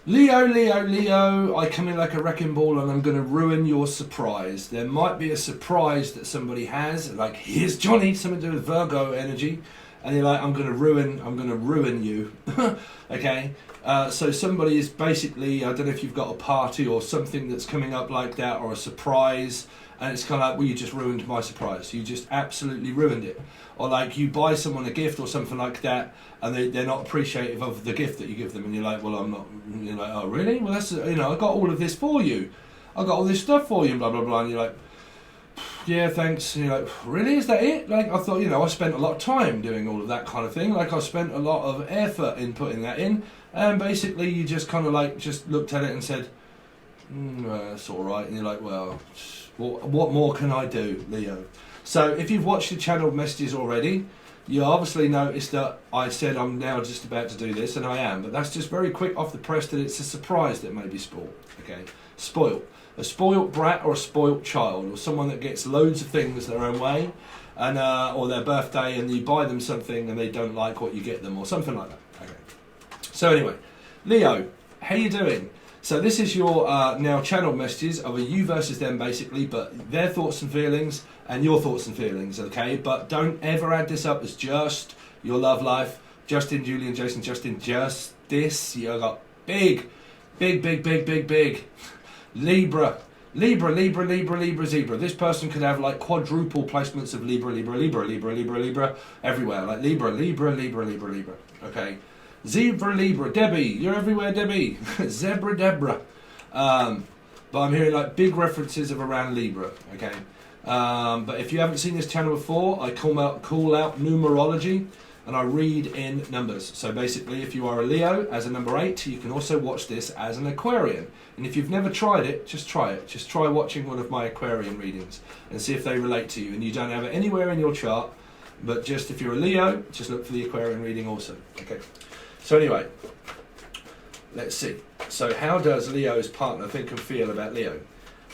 Leo, Leo, Leo, I come in like a wrecking ball and I'm going to ruin your surprise. There might be a surprise that somebody has, like, here's Johnny, something to do with Virgo energy, and you're like, I'm going to ruin you. Okay, so somebody is basically, I don't know if you've got a party or something that's coming up like that, or a surprise, and it's kind of like, well, you just ruined my surprise. You just absolutely ruined it. Or like you buy someone a gift or something like that, and they're not appreciative of the gift that you give them, and you're like, well, I'm not. And you're like, oh, really? Well, that's, I got all of this for you. I got all this stuff for you, and blah blah blah. And you're like, yeah, thanks. And you're like, really? Is that it? Like, I thought, I spent a lot of time doing all of that kind of thing. Like, I spent a lot of effort in putting that in, and basically, you just kind of like just looked at it and said, that's all right. And you're like, well, what more can I do, Leo? So if you've watched the channeled messages already, you obviously noticed that I said I'm now just about to do this, and I am, but that's just very quick off the press that it's a surprise that may be spoiled. Okay, spoiled. A spoilt brat or a spoilt child, or someone that gets loads of things their own way, and or their birthday, and you buy them something and they don't like what you get them, or something like that. Okay. So anyway, Leo, how you doing? So this is your now channeled messages of a you versus them, basically, but their thoughts and feelings and your thoughts and feelings, okay? But don't ever add this up as just your love life. Justin, Julian, Jason, Justin, just this. You got big. Libra, Zebra. This person could have like quadruple placements of Libra, everywhere. Like Libra. Okay. Zebra, Libra, Debbie, you're everywhere, Debbie. Zebra, Deborah. But I'm hearing like big references of around Libra, okay? But if you haven't seen this channel before, I call out Numerology, and I read in numbers. So basically, if you are a Leo as a number 8, you can also watch this as an Aquarian. And if you've never tried it, just try it. Just try watching one of my Aquarian readings and see if they relate to you. And you don't have it anywhere in your chart, but just if you're a Leo, just look for the Aquarian reading also, okay? So anyway, let's see. So how does Leo's partner think and feel about Leo?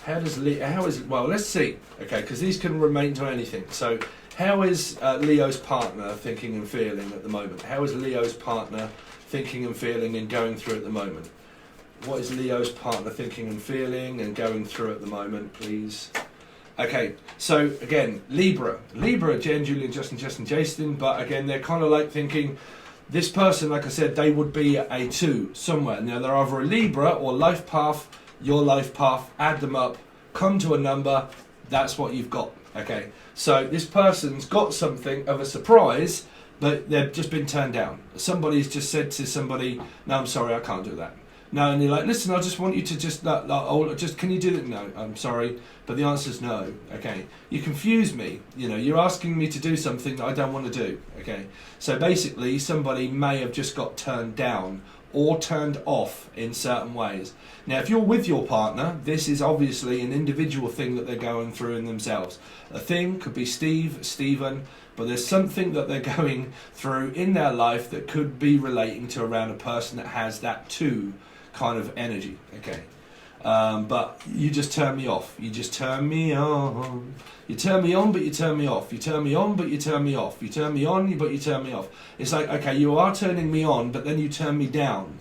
Well, let's see. Okay, because these can remain to anything. So how is Leo's partner thinking and feeling at the moment? How is Leo's partner thinking and feeling and going through at the moment? What is Leo's partner thinking and feeling and going through at the moment, please? Okay, so again, Libra, Jen, Julian, Justin, Jason, but again, they're kind of like thinking, this person, like I said, they would be a 2 somewhere. Now, they're either a Libra or life path, your life path, add them up, come to a number, that's what you've got, okay? So this person's got something of a surprise, but they've just been turned down. Somebody's just said to somebody, no, I'm sorry, I can't do that. No, and you're like, listen, I just want you to just can you do that? No, I'm sorry, but the answer's no. Okay, you confuse me. You're asking me to do something that I don't want to do. Okay, so basically, somebody may have just got turned down or turned off in certain ways. Now, if you're with your partner, this is obviously an individual thing that they're going through in themselves. A thing could be Stephen, but there's something that they're going through in their life that could be relating to around a person that has that 2 kind of energy, okay? But you just turn me off. You just turn me on. You turn me on, but you turn me off. You turn me on, but you turn me off. You turn me on, but you turn me off. It's like, okay, you are turning me on, but then you turn me down.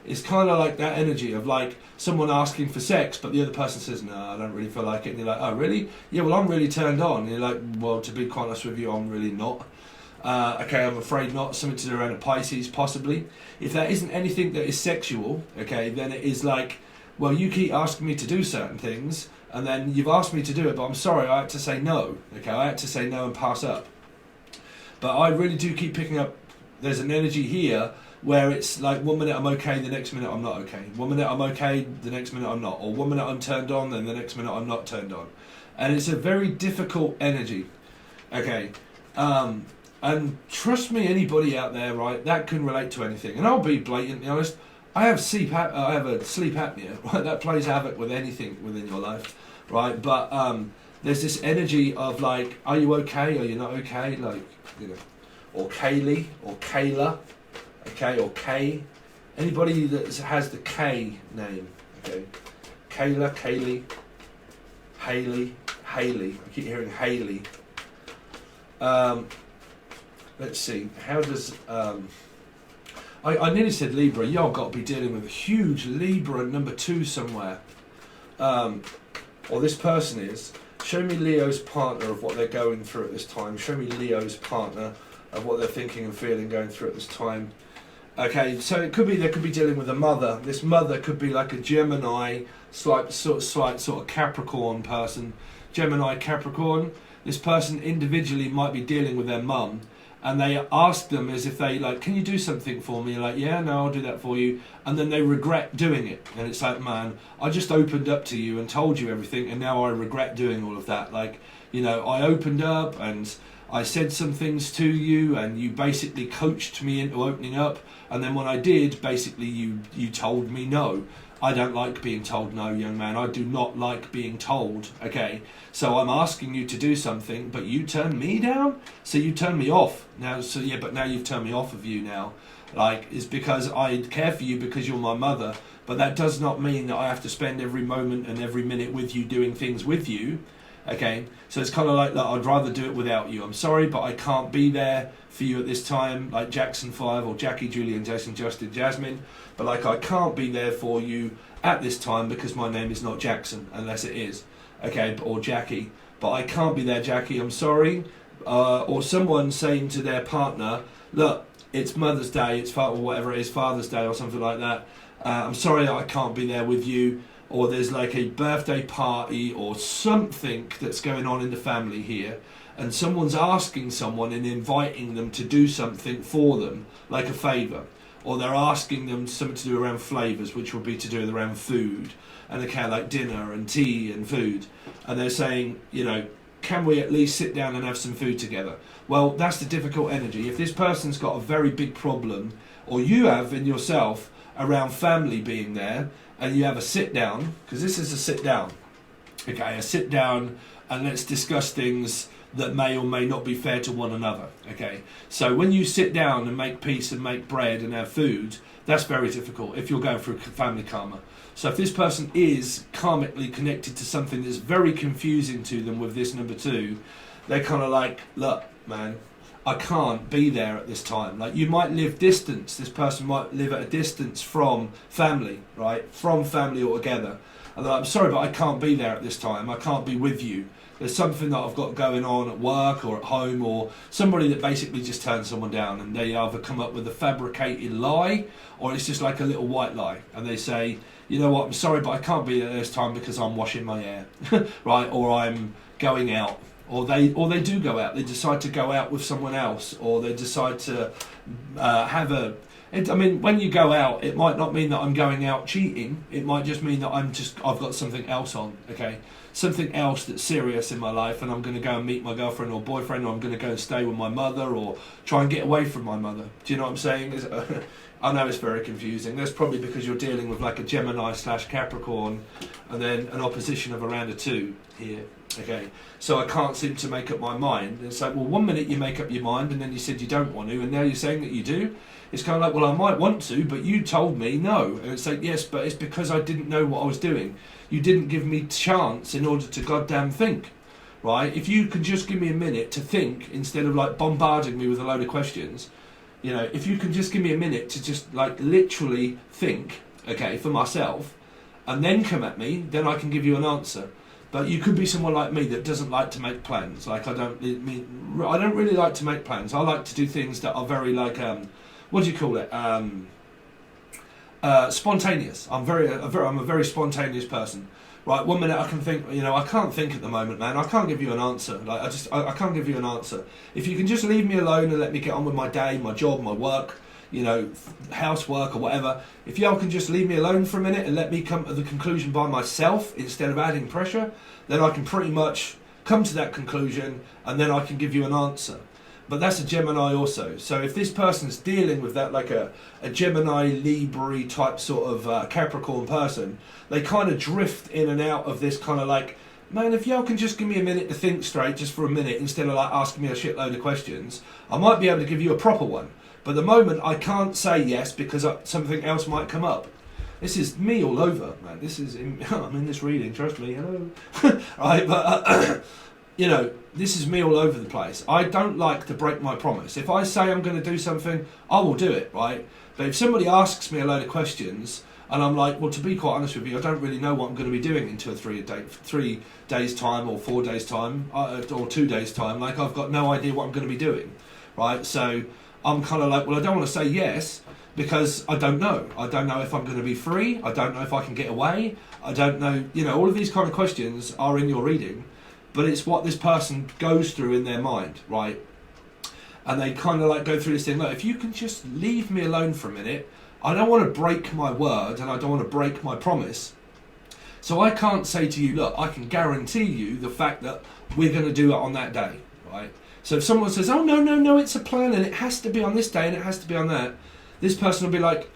It's kind of like that energy of like someone asking for sex, but the other person says, no, I don't really feel like it. And you're like, oh, really? Yeah, well, I'm really turned on. And you're like, well, to be quite honest with you, I'm really not. Okay, I'm afraid not. Something to do around a Pisces, possibly. If that isn't anything that is sexual, okay, then it is like, well, you keep asking me to do certain things, and then you've asked me to do it, but I'm sorry, I had to say no. Okay, I had to say no and pass up. But I really do keep picking up, there's an energy here where it's like 1 minute I'm okay, the next minute I'm not okay. 1 minute I'm okay, the next minute I'm not. Or 1 minute I'm turned on, then the next minute I'm not turned on. And it's a very difficult energy. Okay, and trust me, anybody out there, right, that can relate to anything. And I'll be blatantly honest, I have a sleep apnea, right, that plays havoc with anything within your life, right? But there's this energy of like, are you okay, are you not okay? Like, or Kaylee, or Kayla, okay, or Kay. Anybody that has the K name, okay? Kayla, Kaylee, Haley. I keep hearing Haley. Let's see, how does, I nearly said Libra. Y'all got to be dealing with a huge Libra number 2 somewhere. Or this person is. Show me Leo's partner of what they're going through at this time. Show me Leo's partner of what they're thinking and feeling going through at this time. Okay, so it could be they could be dealing with a mother. This mother could be like a Gemini, slight sort of Capricorn person. Gemini, Capricorn. This person individually might be dealing with their mum, and they ask them as if they like, can you do something for me? Like, yeah, no, I'll do that for you. And then they regret doing it. And it's like, man, I just opened up to you and told you everything, and now I regret doing all of that. Like, you know, I opened up and I said some things to you, and you basically coached me into opening up. And then when I did, basically you told me no. I don't like being told no, young man. I do not like being told, okay? So I'm asking you to do something, but you turn me down? So you turn me off. Now, so yeah, but now you've turned me off of you now. Like, it's because I care for you because you're my mother, but that does not mean that I have to spend every moment and every minute with you doing things with you, okay? So it's kind of like, look, I'd rather do it without you. I'm sorry, but I can't be there for you at this time, like Jackson 5 or Jackie, Julian, Jason, Justin, Jasmine. But like, I can't be there for you at this time because my name is not Jackson, unless it is, okay, or Jackie. But I can't be there, Jackie, I'm sorry. Or someone saying to their partner, look, it's Mother's Day, it's or whatever it is, Father's Day or something like that. I'm sorry that I can't be there with you. Or there's like a birthday party or something that's going on in the family here, and someone's asking someone and inviting them to do something for them, like a favour. Or they're asking them something to do around flavours, which would be to do around food, and okay, like dinner and tea and food. And they're saying, you know, can we at least sit down and have some food together? Well, that's the difficult energy. If this person's got a very big problem, or you have in yourself, around family being there, and you have a sit down, because this is a sit down, okay, a sit down and let's discuss things that may or may not be fair to one another, okay? So when you sit down and make peace and make bread and have food, that's very difficult if you're going through family karma. So if this person is karmically connected to something that's very confusing to them with this number 2, they're kind of like, look, man, I can't be there at this time. Like, you might live distance. This person might live at a distance from family, right? From family altogether. And they're like, I'm sorry, but I can't be there at this time. I can't be with you. There's something that I've got going on at work or at home, or somebody that basically just turns someone down, and they either come up with a fabricated lie, or it's just like a little white lie. And they say, you know what, I'm sorry, but I can't be there this time because I'm washing my hair, right? Or I'm going out. Or they do go out. They decide to go out with someone else, or they decide to have a. I mean, when you go out, it might not mean that I'm going out cheating. It might just mean that I've got something else on. Okay, something else that's serious in my life, and I'm going to go and meet my girlfriend or boyfriend, or I'm going to go and stay with my mother, or try and get away from my mother. Do you know what I'm saying? I know it's very confusing. That's probably because you're dealing with like a Gemini/Capricorn, and then an opposition of around a 2 here. Okay, so I can't seem to make up my mind. It's like, well, one minute you make up your mind, and then you said you don't want to, and now you're saying that you do. It's kind of like, well, I might want to, but you told me no. And it's like, yes, but it's because I didn't know what I was doing. You didn't give me chance in order to goddamn think, right? If you could just give me a minute to think instead of like bombarding me with a load of questions, you know, if you can just give me a minute to just like literally think, okay, for myself, and then come at me, then I can give you an answer. But you could be someone like me that doesn't like to make plans. Like, I don't really like to make plans. I like to do things that are very like, what do you call it? Spontaneous. I'm a very spontaneous person. Right, 1 minute I can think, you know, I can't think at the moment, man. I can't give you an answer. Like, I can't give you an answer. If you can just leave me alone and let me get on with my day, my job, my work, you know, housework or whatever. If y'all can just leave me alone for a minute and let me come to the conclusion by myself instead of adding pressure, then I can pretty much come to that conclusion, and then I can give you an answer. But that's a Gemini also. So if this person's dealing with that, like a Gemini, Libra type sort of Capricorn person, they kind of drift in and out of this kind of like, man, if y'all can just give me a minute to think straight, just for a minute, instead of like asking me a shitload of questions, I might be able to give you a proper one. But at the moment, I can't say yes because something else might come up. This is me all over, man. I'm in this reading, trust me. Hello. Right, but you know, this is me all over the place. I don't like to break my promise. If I say I'm going to do something, I will do it, right? But if somebody asks me a load of questions and I'm like, well, to be quite honest with you, I don't really know what I'm going to be doing in 2 or 3 days time, or 4 days time, or 2 days time. Like, I've got no idea what I'm going to be doing, right? So I'm kind of like, well, I don't want to say yes because I don't know. I don't know if I'm going to be free. I don't know if I can get away. I don't know, you know, all of these kind of questions are in your reading, but it's what this person goes through in their mind, right? And they kind of like go through this thing, look, if you can just leave me alone for a minute, I don't want to break my word and I don't want to break my promise. So I can't say to you, look, I can guarantee you the fact that we're going to do it on that day, right? So if someone says, oh, no, it's a plan and it has to be on this day and it has to be on that, this person will be like,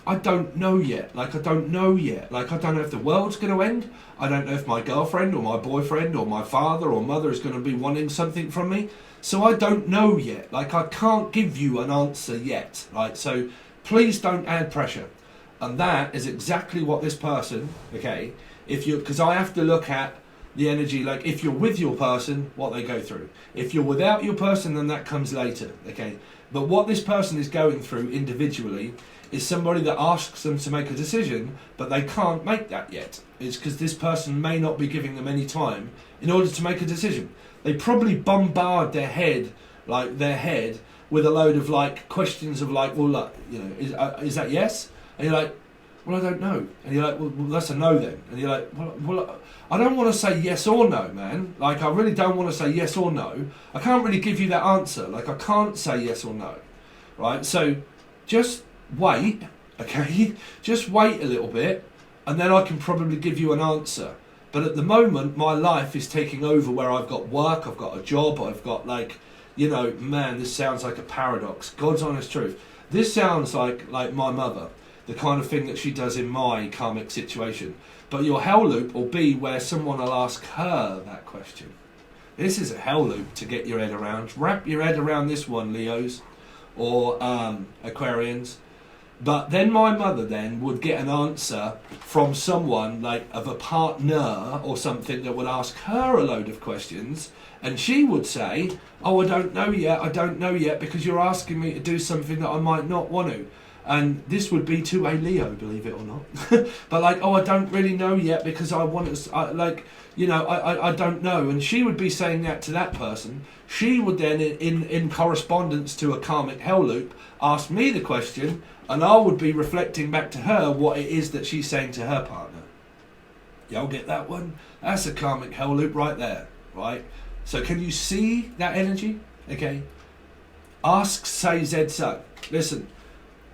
I don't know yet. Like, I don't know yet. Like, I don't know if the world's going to end. I don't know if my girlfriend or my boyfriend or my father or mother is going to be wanting something from me. So I don't know yet. Like, I can't give you an answer yet, right? So please don't add pressure. And that is exactly what this person, okay, because I have to look at the energy, like if you're with your person, what they go through. If you're without your person, then that comes later, okay? But what this person is going through individually is somebody that asks them to make a decision, but they can't make that yet. It's because this person may not be giving them any time in order to make a decision. They probably bombard their head with a load of like questions of like, well, look, you know, is that yes? And you're like, well, I don't know. And you're like, well, that's a no then. And you're like, well, I don't want to say yes or no, man. Like, I really don't want to say yes or no. I can't really give you that answer. Like, I can't say yes or no, right? So just wait, okay? Just wait a little bit, and then I can probably give you an answer. But at the moment, my life is taking over where I've got work, I've got a job, I've got like, you know, man, this sounds like a paradox. God's honest truth. This sounds like my mother, the kind of thing that she does in my karmic situation. But your hell loop will be where someone will ask her that question. This is a hell loop to get your head around. Wrap your head around this one, Leos, or Aquarians. But then my mother then would get an answer from someone like of a partner or something that would ask her a load of questions, and she would say, oh, I don't know yet because you're asking me to do something that I might not want to. And this would be to a Leo, believe it or not. But like, oh, I don't really know yet because I want to, I don't know. And she would be saying that to that person. She would then, in correspondence to a karmic hell loop, ask me the question, and I would be reflecting back to her what it is that she's saying to her partner. Y'all get that one? That's a karmic hell loop right there, right? So can you see that energy? Okay. Ask, say, Z, so. Listen.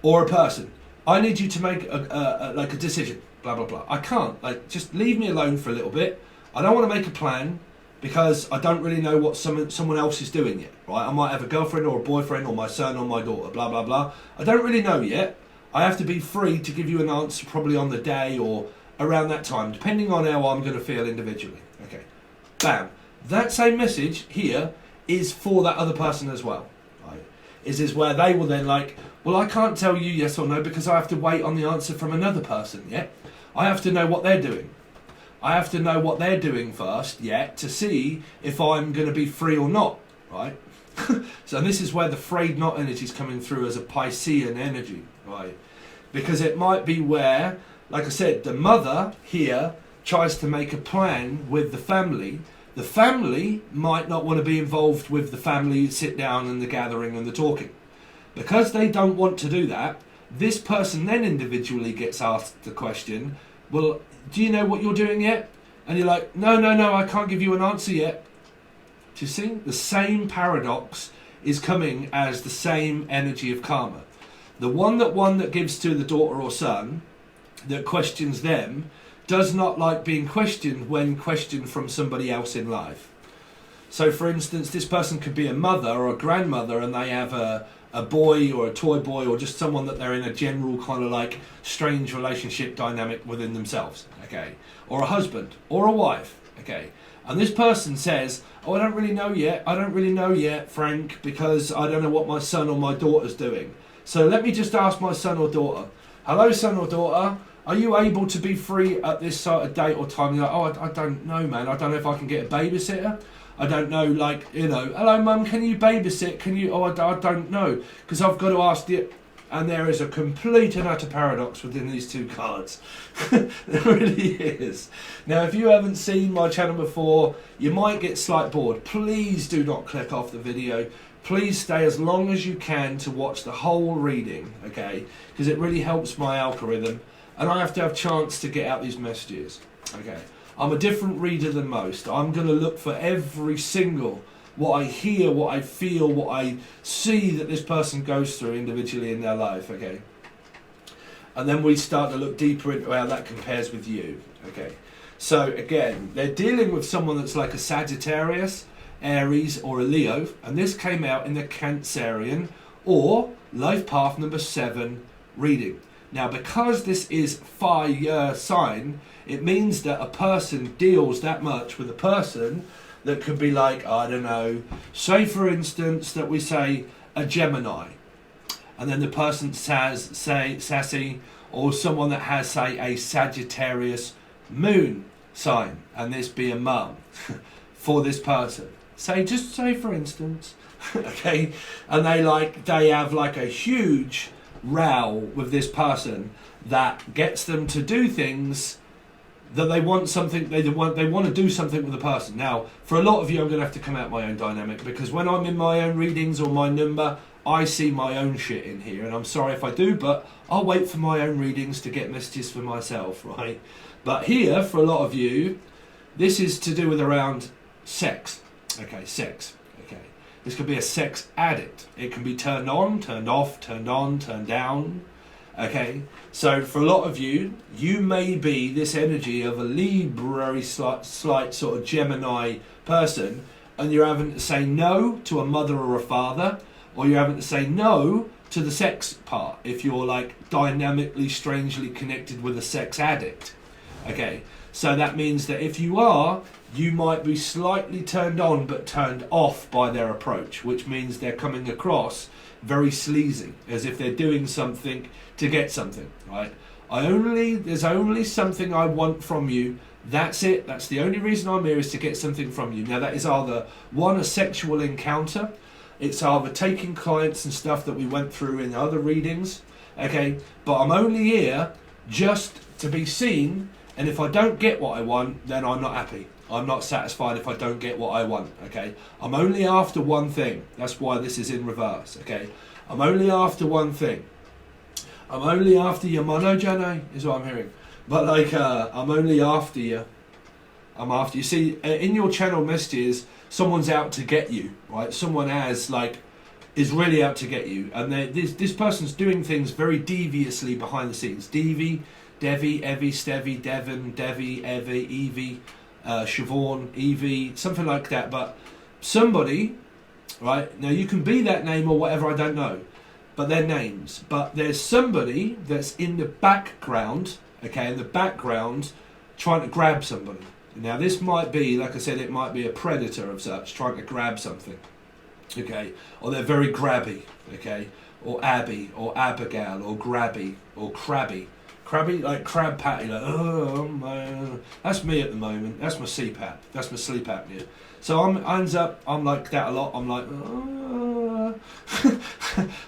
Or a person, I need you to make a decision, blah, blah, blah. I can't, like, just leave me alone for a little bit. I don't want to make a plan because I don't really know what someone else is doing yet, right? I might have a girlfriend or a boyfriend or my son or my daughter, blah, blah, blah. I don't really know yet. I have to be free to give you an answer probably on the day or around that time, depending on how I'm going to feel individually. Okay, bam. That same message here is for that other person as well, right? Is where they will then like, well, I can't tell you yes or no because I have to wait on the answer from another person, yeah? I have to know what they're doing. I have to know what they're doing first, to see if I'm going to be free or not, right? So this is where the frayed knot energy is coming through as a Piscean energy, right? Because it might be where, like I said, the mother here tries to make a plan with the family. The family might not want to be involved with the family sit down and the gathering and the talking. Because they don't want to do that, this person then individually gets asked the question, well, do you know what you're doing yet? And you're like, no, I can't give you an answer yet. Do you see? The same paradox is coming as the same energy of karma. The one that gives to the daughter or son, that questions them, does not like being questioned when questioned from somebody else in life. So for instance, this person could be a mother or a grandmother and they have a boy or a toy boy or just someone that they're in a general kind of like strange relationship dynamic within themselves, okay? Or a husband or a wife, okay? And this person says, oh, I don't really know yet, Frank, because I don't know what my son or my daughter's doing. So let me just ask my son or daughter, hello, son or daughter, are you able to be free at this sort of date or time? You're like, oh, I don't know, man. I don't know if I can get a babysitter. I don't know, like, you know, hello mum, can you babysit? Can you, oh, I don't know. Because I've got to ask the, and there is a complete and utter paradox within these two cards. There really is. Now, if you haven't seen my channel before, you might get slight bored. Please do not click off the video. Please stay as long as you can to watch the whole reading, okay? Because it really helps my algorithm. And I have to have a chance to get out these messages, okay? I'm a different reader than most. I'm going to look for every single, what I hear, what I feel, what I see that this person goes through individually in their life, okay? And then we start to look deeper into how that compares with you, okay? So again, they're dealing with someone that's like a Sagittarius, Aries or a Leo, and this came out in the Cancerian or life path number 7 reading. Now, because this is fire sign, it means that a person deals that much with a person that could be like, I don't know, say for instance that we say a Gemini, and then the person says, say, sassy, or someone that has, say, a Sagittarius moon sign, and this be a mum for this person. Say, just say for instance, okay, and they have like a huge row with this person that gets them to do things that they want something, they want to do something with the person. Now, for a lot of you, I'm going to have to come out my own dynamic, because when I'm in my own readings or my number, I see my own shit in here, and I'm sorry if I do, but I'll wait for my own readings to get messages for myself, right? But here, for a lot of you, this is to do with around sex. Okay, sex. Okay, this could be a sex addict. It can be turned on, turned off, turned on, turned down. Okay, so for a lot of you, you may be this energy of a Libra, slight sort of Gemini person, and you're having to say no to a mother or a father, or you're having to say no to the sex part if you're like dynamically, strangely connected with a sex addict. Okay, so that means that if you are, you might be slightly turned on but turned off by their approach, which means they're coming across very sleazy, as if they're doing something to get something, right? There's only something I want from you. That's it. That's the only reason I'm here, is to get something from you. Now, that is either one, a sexual encounter. It's either taking clients and stuff that we went through in other readings, okay? But I'm only here just to be seen, and if I don't get what I want, then I'm not happy. I'm not satisfied if I don't get what I want, okay? I'm only after one thing. That's why this is in reverse, okay? I'm only after one thing. I'm only after your mono, Jano, is what I'm hearing. But like, I'm only after you. I'm after you. See, in your channel messages, someone's out to get you, right? Someone is really out to get you. And this person's doing things very deviously behind the scenes. Devi, Evie, Stevie, Devon, Devi, Evie, Siobhan, Evie, something like that. But somebody, right? Now you can be that name or whatever, I don't know. But they're names. But there's somebody that's in the background, okay, in the background, trying to grab somebody. Now this might be, like I said, it might be a predator of such, trying to grab something, okay? Or they're very grabby, okay? Or Abby, or Abigail, or Grabby, or Crabby. Crabby, like crab patty, like, oh my, that's me at the moment. That's my CPAP. That's my sleep apnea. So I'm like that a lot. I'm like, oh.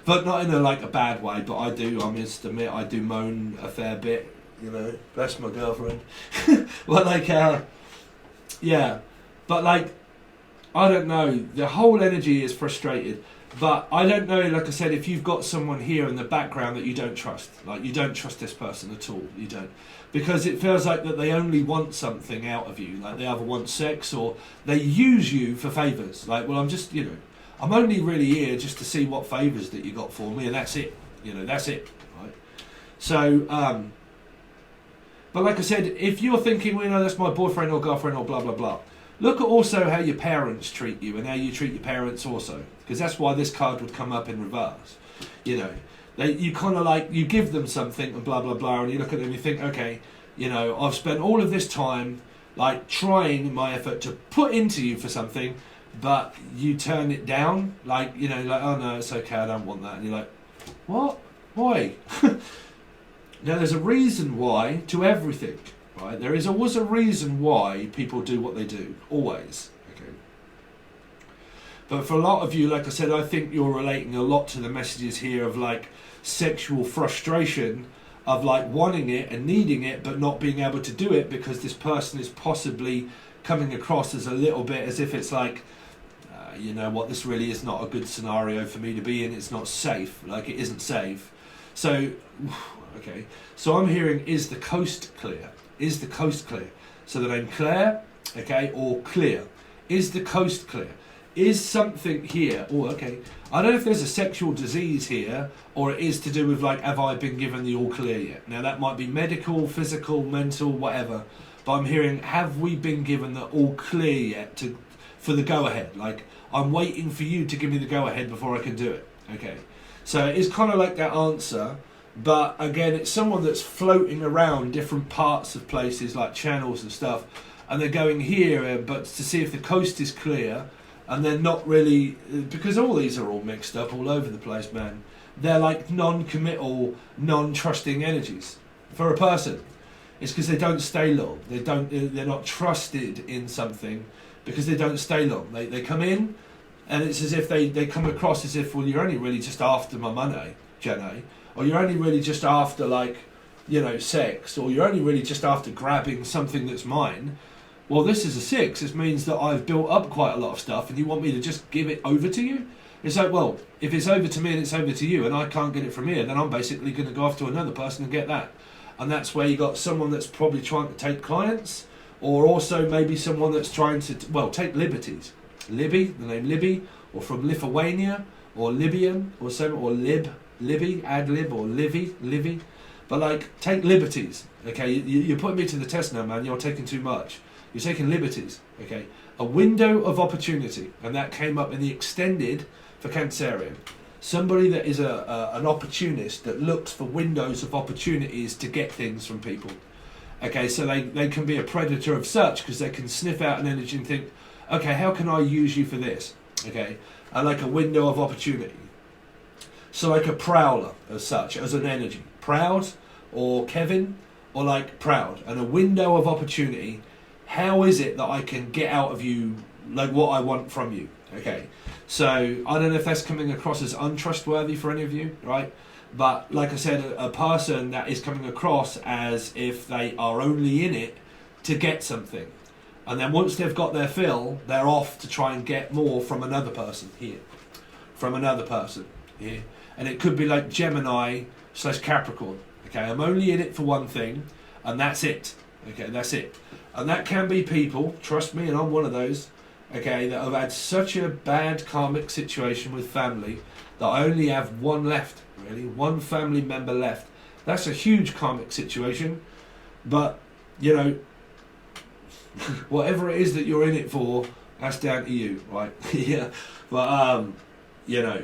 But not in a bad way. But I must admit, I do moan a fair bit. You know, bless my girlfriend. But yeah. But I don't know. The whole energy is frustrated. But I don't know, like I said, if you've got someone here in the background that you don't trust. Like, you don't trust this person at all. You don't. Because it feels like that they only want something out of you. Like, they either want sex or they use you for favours. Like, well, I'm just, I'm only really here just to see what favours that you got for me, and that's it. That's it. Right? So, but like I said, if you're thinking, well, that's my boyfriend or girlfriend or blah, blah, blah. Look at also how your parents treat you and how you treat your parents also. Because that's why this card would come up in reverse. You kind of you give them something and blah, blah, blah, and you look at them and you think, okay, I've spent all of this time trying my effort to put into you for something, but you turn it down, oh no, it's okay, I don't want that. And you're like, what? Why? Now there's a reason why to everything. Right, there is always a reason why people do what they do, always. Okay, But for a lot of you, like I said, I think you're relating a lot to the messages here of like sexual frustration, of like wanting it and needing it but not being able to do it because this person is possibly coming across as a little bit as if it's like, you know what, this really is not a good scenario for me to be in, it's not safe, like it isn't safe. So, okay, so I'm hearing, is the coast clear? Is the coast clear? So the name Claire, okay, or clear. Is the coast clear? Is something here, oh, okay, I don't know if there's a sexual disease here, or it is to do with like, have I been given the all clear yet? Now that might be medical, physical, mental, whatever, but I'm hearing, have we been given the all clear yet for the go ahead? Like, I'm waiting for you to give me the go ahead before I can do it, okay? So it's kind of like that answer, but again, it's someone that's floating around different parts of places like channels and stuff, and they're going here, but to see if the coast is clear. And they're not really, because all these are all mixed up all over the place, man. They're like non-committal, non-trusting energies for a person. It's because they don't stay long. They're not trusted in something because they don't stay long. They come in, and it's as if they come across as if, well, you're only really just after my money, Jenny, or you're only really just after like, you know, sex, or you're only really just after grabbing something that's mine. Well, this is a 6. This means that I've built up quite a lot of stuff and you want me to just give it over to you? It's like, well, if it's over to me and it's over to you and I can't get it from here, then I'm basically going to go off to another person and get that. And that's where you got someone that's probably trying to take clients, or also maybe someone that's trying to, well, take liberties. Libby, the name Libby, or from Lithuania, or Libyan, or something, or Libby, ad lib, or Livy. But like, take liberties, okay? You're putting me to the test now, man. You're taking too much. You're taking liberties, okay? A window of opportunity, and that came up in the extended for Cancerian. Somebody that is an opportunist that looks for windows of opportunities to get things from people. Okay, so they can be a predator of such because they can sniff out an energy and think, okay, how can I use you for this? Okay, and like a window of opportunity. So like a prowler as such, as an energy. Proud, or Kevin, or like proud, and a window of opportunity. How is it that I can get out of you like what I want from you? Okay, so I don't know if that's coming across as untrustworthy for any of you, right? But like I said, a person that is coming across as if they are only in it to get something. And then once they've got their fill, they're off to try and get more from another person here. From another person here. And it could be like Gemini/Capricorn. Okay, I'm only in it for one thing, and that's it. Okay, that's it. And that can be people, trust me, and I'm one of those, okay, that have had such a bad karmic situation with family that I only have one left, really, one family member left. That's a huge karmic situation, but, you know, whatever it is that you're in it for, that's down to you, right? Yeah, but, you know.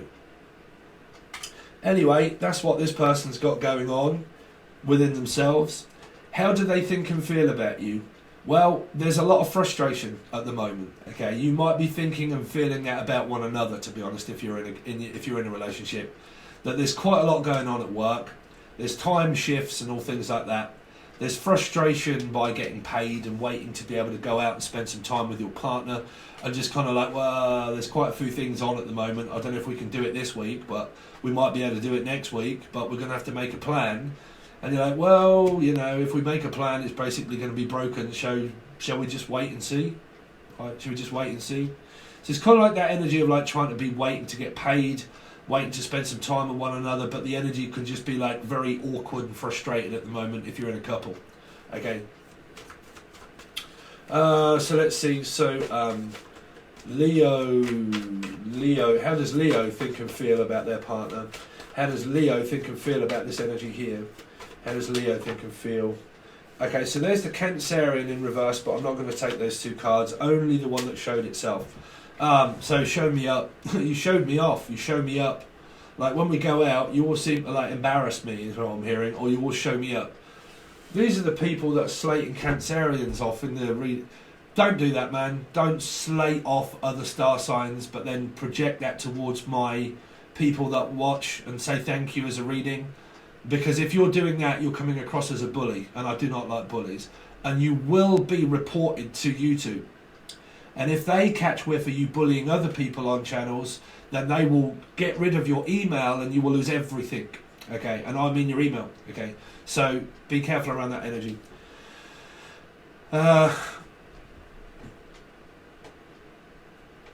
Anyway, that's what this person's got going on within themselves. How do they think and feel about you? Well, there's a lot of frustration at the moment. Okay, you might be thinking and feeling that about one another. To be honest, if you're in a relationship, that there's quite a lot going on at work. There's time shifts and all things like that. There's frustration by getting paid and waiting to be able to go out and spend some time with your partner, and just kind of like, well, there's quite a few things on at the moment. I don't know if we can do it this week, but we might be able to do it next week. But we're going to have to make a plan. And you're like, well, you know, if we make a plan, it's basically going to be broken. Shall we just wait and see? Right, shall we just wait and see? So it's kind of like that energy of like trying to be waiting to get paid, waiting to spend some time with one another, but the energy can just be like very awkward and frustrated at the moment if you're in a couple. Okay. So let's see. So Leo, how does Leo think and feel about their partner? How does Leo think and feel about this energy here? How does Leo think and feel? Okay, so there's the Cancerian in reverse, but I'm not going to take those two cards, only the one that showed itself. So show me up. You showed me off. You show me up. Like when we go out, you all seem to like embarrass me, is what I'm hearing, or you all show me up. These are the people that are slating Cancerians off in the read. Don't do that, man. Don't slate off other star signs, but then project that towards my people that watch and say thank you as a reading. Because if you're doing that, you're coming across as a bully, and I do not like bullies. And you will be reported to YouTube. And if they catch whiff of you bullying other people on channels, then they will get rid of your email and you will lose everything. Okay, and I mean your email. Okay, so be careful around that energy.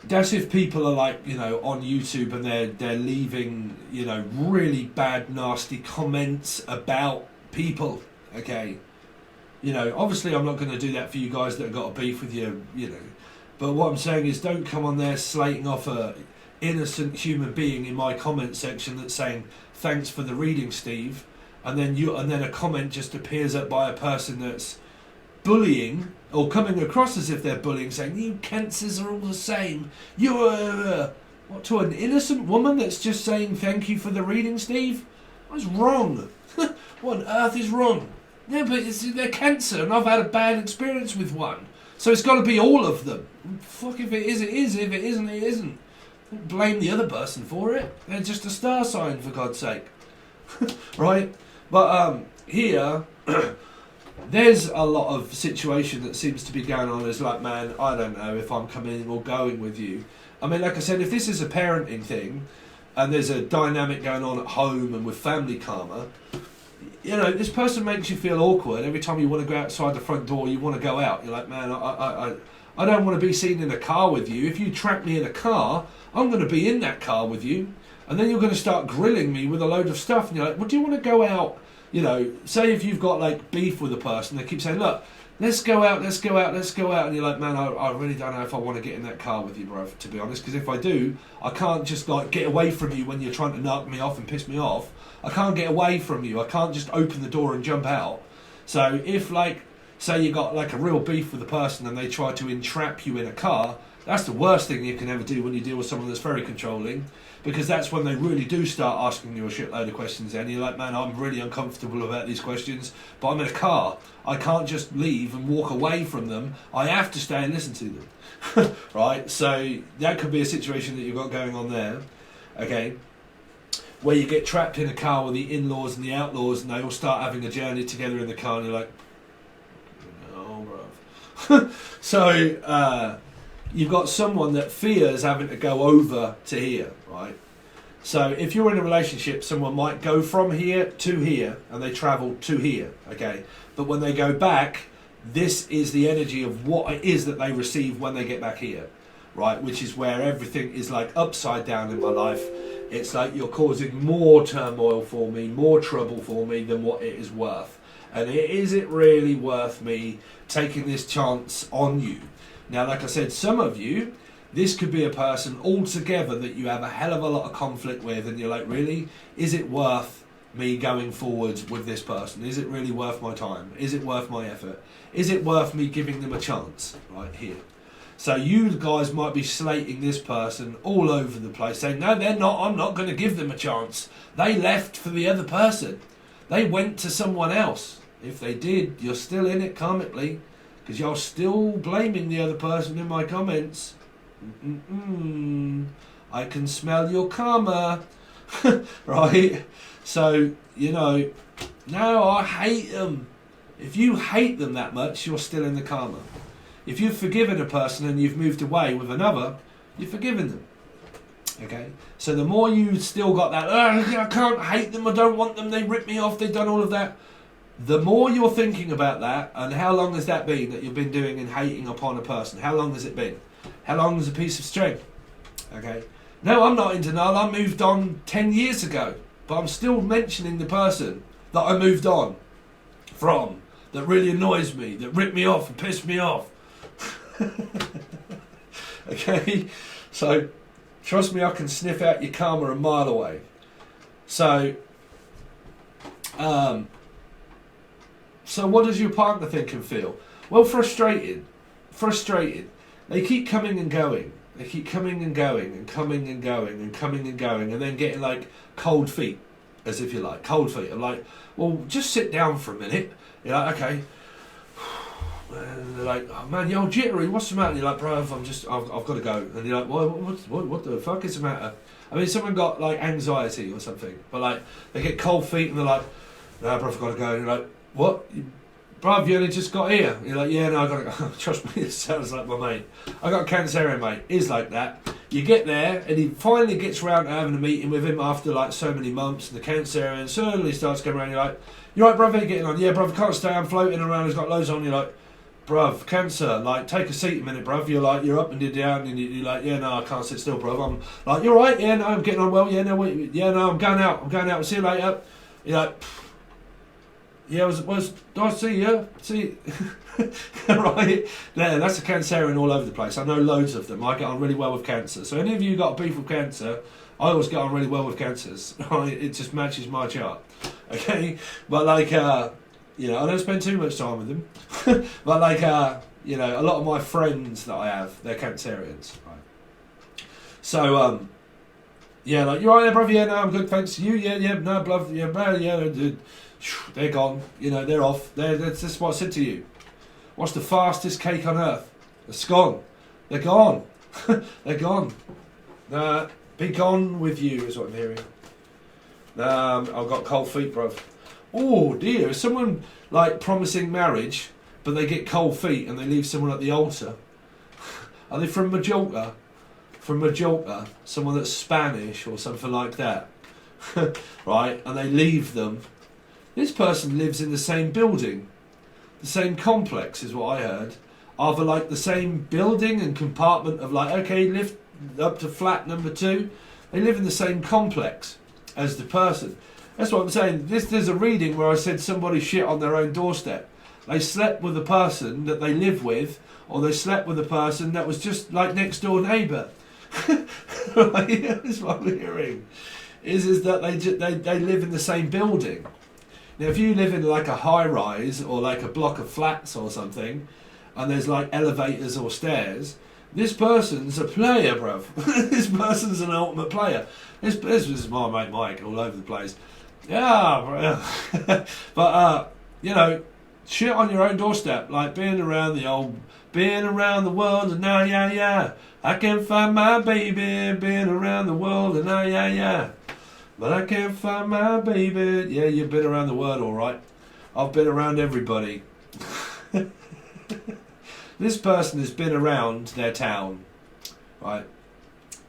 That's if people are like, you know, on YouTube and they're leaving, you know, really bad, nasty comments about people. Okay, you know, obviously I'm not going to do that for you guys that have got a beef with you, you know. But what I'm saying is, don't come on there slating off a innocent human being in my comment section that's saying thanks for the reading, Steve, and then a comment just appears up by a person that's bullying or coming across as if they're bullying, saying you cancers are all the same. You're what, to an innocent woman that's just saying thank you for the reading, Steve? What's wrong? What on earth is wrong? Yeah, but they're cancer, and I've had a bad experience with one, so it's got to be all of them. Fuck, if it is, it is. If it isn't, it isn't. Don't blame the other person for it. They're just a star sign, for God's sake. Right? But here, there's a lot of situation that seems to be going on. It's like, man, I don't know if I'm coming or going with you. I mean, like I said, if this is a parenting thing, and there's a dynamic going on at home and with family karma, you know, this person makes you feel awkward. Every time you want to go outside the front door, you want to go out. You're like, man, I don't want to be seen in a car with you. If you trap me in a car, I'm going to be in that car with you. And then you're going to start grilling me with a load of stuff. And you're like, well, do you want to go out? You know, say if you've got like beef with a person, they keep saying, look, let's go out, let's go out, let's go out. And you're like, man, I really don't know if I want to get in that car with you, bro, to be honest. Because if I do, I can't just like get away from you when you're trying to knock me off and piss me off. I can't get away from you. I can't just open the door and jump out. So if like, say you got like a real beef with a person and they try to entrap you in a car, that's the worst thing you can ever do when you deal with someone that's very controlling, because that's when they really do start asking you a shitload of questions. And you're like, man, I'm really uncomfortable about these questions, but I'm in a car. I can't just leave and walk away from them. I have to stay and listen to them. Right? So that could be a situation that you've got going on there. Okay? Where you get trapped in a car with the in-laws and the outlaws, and they all start having a journey together in the car, and you're like, no, bruv. So, you've got someone that fears having to go over to here, right? So if you're in a relationship, someone might go from here to here, and they travel to here, okay? But when they go back, this is the energy of what it is that they receive when they get back here, right? Which is where everything is like upside down in my life. It's like you're causing more turmoil for me, more trouble for me than what it is worth. And is it really worth me taking this chance on you? Now, like I said, some of you, this could be a person altogether that you have a hell of a lot of conflict with, and you're like, really? Is it worth me going forwards with this person? Is it really worth my time? Is it worth my effort? Is it worth me giving them a chance? Right here. So you guys might be slating this person all over the place, saying, no, they're not, I'm not going to give them a chance. They left for the other person. They went to someone else. If they did, you're still in it karmically, because you're still blaming the other person in my comments. I can smell your karma. Right? So, you know, no, I hate them. If you hate them that much, you're still in the karma. If you've forgiven a person and you've moved away with another, you've forgiven them. Okay? So the more you still got that, I can't hate them, I don't want them, they ripped me off, they've done all of that. The more you're thinking about that, and how long has that been that you've been doing and hating upon a person? How long has it been? How long is a piece of string? Okay? No, I'm not in denial, I moved on 10 years ago, but I'm still mentioning the person that I moved on from, that really annoys me, that ripped me off and pissed me off. Okay, so trust me, I can sniff out your karma a mile away. So what does your partner think and feel? Well, frustrated. They keep coming and going. They keep coming and going and coming and going and coming and going, and then getting like cold feet, as if you like cold feet. I'm like, well, just sit down for a minute. You're like, okay. And they're like, oh man, you're all jittery, what's the matter? And you're like, bro, I've got to go. And you're like, what the fuck is the matter? I mean, someone got like anxiety or something, but like they get cold feet and they're like, no, bro, I've got to go. And you're like, what? bruv, you only just got here. You're like, yeah, no, I got to trust me, it sounds like my mate. I got a Cancerian mate. He's like that. You get there, and he finally gets round to having a meeting with him after like so many months, and the Cancerian suddenly starts coming around. You're like, you right, bruv, how you getting on? Yeah, bruv, can't stay, I'm floating around, he's got loads on. You're like, bruv, Cancer, like, take a seat a minute, bruv. You're like, you're up and you're down, and you're like, yeah, no, I can't sit still, bruv. I'm like, you're right, yeah, no, I'm getting on well, yeah, no, wait, yeah, no, I'm going out, I'll see you later. You're like, yeah, was nice to see you. See, right? Yeah, that's a Cancerian all over the place. I know loads of them. I get on really well with Cancer. So any of you got a beef with Cancer, I always get on really well with Cancers. Right? It just matches my chart. Okay, but like, you know, I don't spend too much time with them. But like, you know, a lot of my friends that I have, they're Cancerians. Right? So, yeah, like, you right there, brother? Yeah, no, I'm good, thanks. You, yeah, no, bluff, yeah, dude. They're gone, you know, they're off. That's what I said to you. What's the fastest cake on earth? It's gone. They're gone. They're gone. Be gone with you is what I'm hearing. I've got cold feet, bruv. Oh dear, is someone like promising marriage, but they get cold feet and they leave someone at the altar? Are they from Majorca? From Majorca, someone that's Spanish or something like that. Right, and they leave them. This person lives in the same building, the same complex is what I heard. Either like the same building and compartment of like, okay, lift up to flat number 2. They live in the same complex as the person. That's what I'm saying. There's a reading where I said somebody shit on their own doorstep. They slept with a person that they live with, or they slept with a person that was just like next door neighbour. Right? That's what I'm hearing. Is that they live in the same building. Now, if you live in like a high rise or like a block of flats or something, and there's like elevators or stairs, this person's a player, bruv. This person's an ultimate player. This is my mate Mike all over the place. Yeah, bruv. But, you know, shit on your own doorstep, like being around the world and now, yeah. I can't find my baby, being around the world and now, yeah. But I can't find my baby. Yeah, you've been around the world, all right. I've been around everybody. This person has been around their town, right?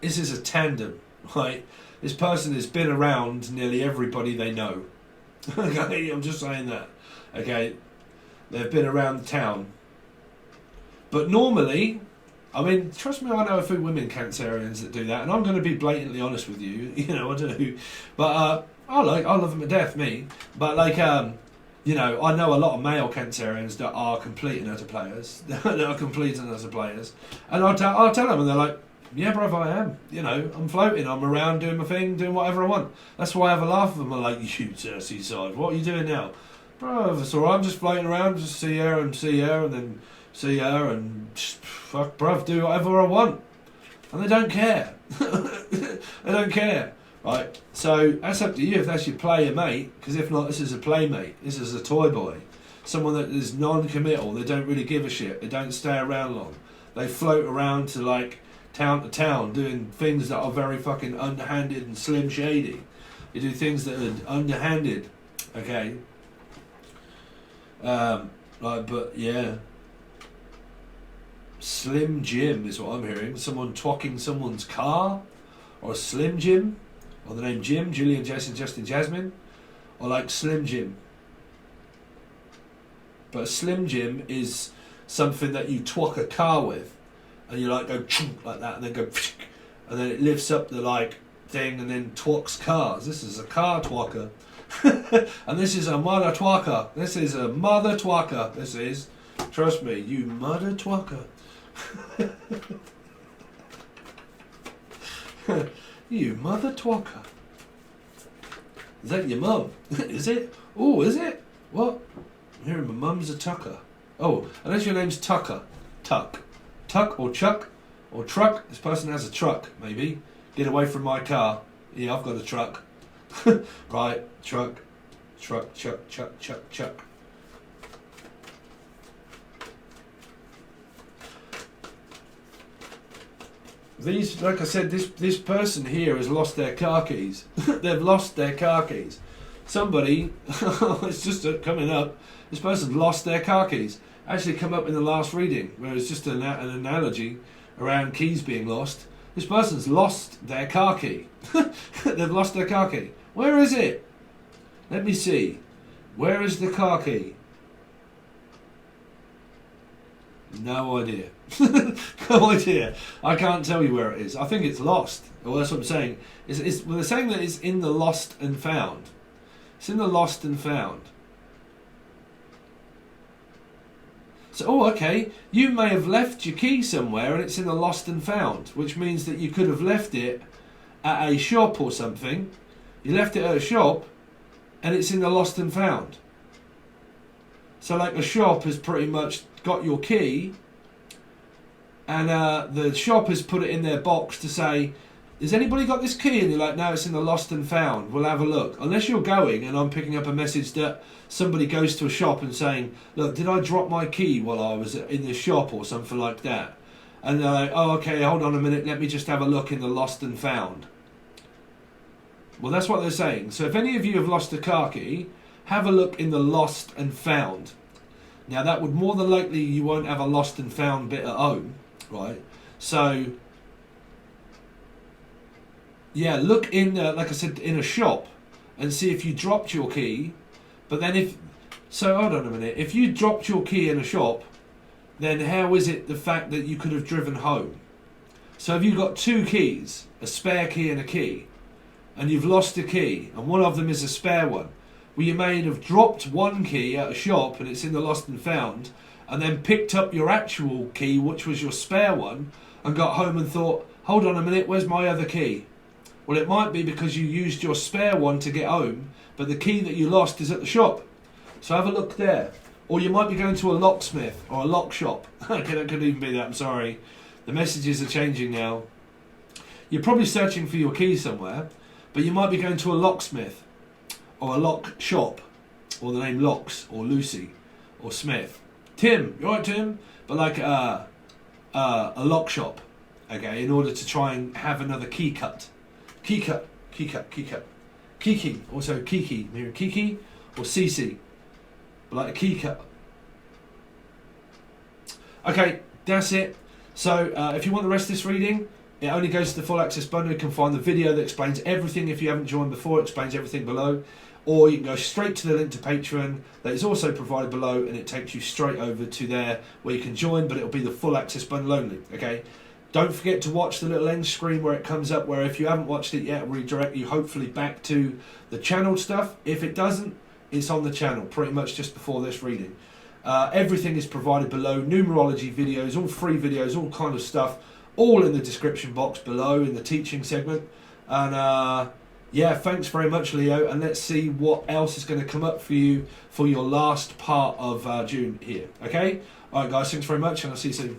This is a tandem, right? This person has been around nearly everybody they know. Okay, I'm just saying that. Okay, they've been around the town. But normally, I mean, trust me, I know a few women Cancerians that do that, and I'm going to be blatantly honest with you. You know, I do. But I love them to death, me. But like, you know, I know a lot of male Cancerians that are complete and utter players. That are complete and utter players, and I'll tell them, and they're like, yeah, bruv, I am. You know, I'm floating. I'm around doing my thing, doing whatever I want. That's why I have a laugh with them. I'm like, you dirty side. What are you doing now, bruv? It's alright. I'm just floating around, just see her, and then see her, and just, fuck, bruv, do whatever I want. And they don't care. They don't care. Right? So that's up to you if that's your player mate, because if not, this is a playmate. This is a toy boy. Someone that is non-committal. They don't really give a shit. They don't stay around long. They float around to like town to town doing things that are very fucking underhanded and slim shady. They do things that are underhanded. Okay? But yeah. Slim Jim is what I'm hearing. Someone twocking someone's car, or a Slim Jim, or the name Jim, Julian, Jason, Justin, Jasmine, or like Slim Jim. But a Slim Jim is something that you twock a car with, and you like go chunk like that, and then go, and then it lifts up the like thing, and then twocks cars. This is a car twocker, and this is a mother twocker. This is a mother twocker. This is, trust me, you mother twocker. You mother twocker. Is that your mum? Is it? Oh, is it? What? I'm hearing my mum's a tucker. Oh, unless your name's Tucker. Tuck or Chuck or truck. This person has a truck, maybe. Get away from my car. Yeah, I've got a truck. Right, truck, chuck. These, like I said, this person here has lost their car keys. They've lost their car keys. somebody, it's just coming up, this person's lost their car keys. Actually come up in the last reading, where it's just an analogy around keys being lost. This person's lost their car key. They've lost their car key. Where is it? Let me see. Where is the car key? No idea. No idea. I can't tell you where it is. I think it's lost. Well, that's what I'm saying. Well, they're saying that it's in the lost and found. It's in the lost and found. So, oh, okay. You may have left your key somewhere and it's in the lost and found, which means that you could have left it at a shop or something. You left it at a shop and it's in the lost and found. So, like, a shop has pretty much got your key, and the shop has put it in their box to say, has anybody got this key? And you're like, no, it's in the lost and found. We'll have a look. Unless you're going and I'm picking up a message that somebody goes to a shop and saying, look, did I drop my key while I was in the shop or something like that? And they're like, oh, okay, hold on a minute, let me just have a look in the lost and found. Well, that's what they're saying. So if any of you have lost a car key, have a look in the lost and found. Now, that would more than likely, you won't have a lost and found bit at home, right? So, yeah, look in, like I said, in a shop and see if you dropped your key. But then so hold on a minute, if you dropped your key in a shop, then how is it the fact that you could have driven home? So have you got two keys, a spare key and a key, and you've lost a key, and one of them is a spare one? Well, you may have dropped one key at a shop and it's in the lost and found, and then picked up your actual key, which was your spare one, and got home and thought, hold on a minute, where's my other key? Well, it might be because you used your spare one to get home, but the key that you lost is at the shop. So have a look there. Or you might be going to a locksmith or a lock shop. Okay, that could even be that, I'm sorry. The messages are changing now. You're probably searching for your key somewhere, but you might be going to a locksmith or a lock shop, or the name Locks, or Lucy, or Smith. Tim, you alright, Tim? But like a lock shop, okay, in order to try and have another key cut. Key cut, key cut, key cut. Kiki, also Kiki, maybe Kiki or Cece, but like a key cut. Okay, that's it. So if you want the rest of this reading, it only goes to the full access bundle. You can find the video that explains everything. If you haven't joined before, it explains everything below. Or you can go straight to the link to Patron that is also provided below, and it takes you straight over to there where you can join, but it'll be the full access bundle only, okay? Don't forget to watch the little end screen where it comes up, where if you haven't watched it yet, it'll redirect you hopefully back to the channeled stuff. If it doesn't, it's on the channel pretty much just before this reading. Everything is provided below. Numerology videos, all free videos, all kind of stuff, all in the description box below in the teaching segment. And yeah, thanks very much, Leo, and let's see what else is going to come up for you for your last part of June here, okay? Alright guys, thanks very much, and I'll see you soon.